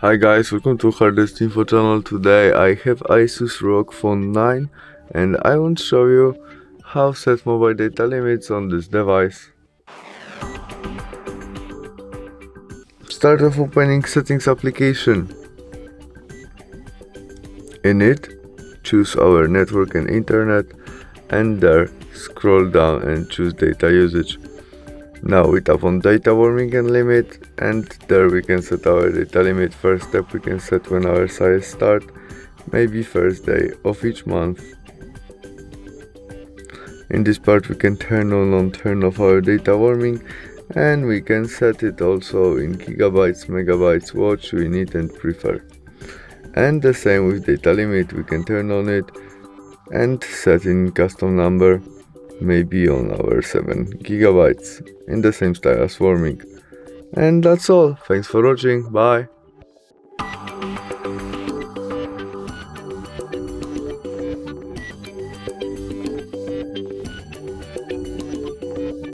Hi guys, welcome to HardReset.Info channel. Today I have ASUS ROG Phone 9 and I want to show you how to set mobile data limits on this device. Start off opening Settings application. In it, choose our network and internet, and there scroll down and choose data usage. Now we tap on data warming and limit, and there we can set our data limit. First step, we can set when our size start, maybe first day of each month. In this part we can turn on and turn off our data warming, and we can set it also in gigabytes, megabytes, what we need and prefer. And the same with data limit, we can turn on it and set in custom number, maybe on our 7 gigabytes, in the same style as warming. And that's all. Thanks for watching. Bye.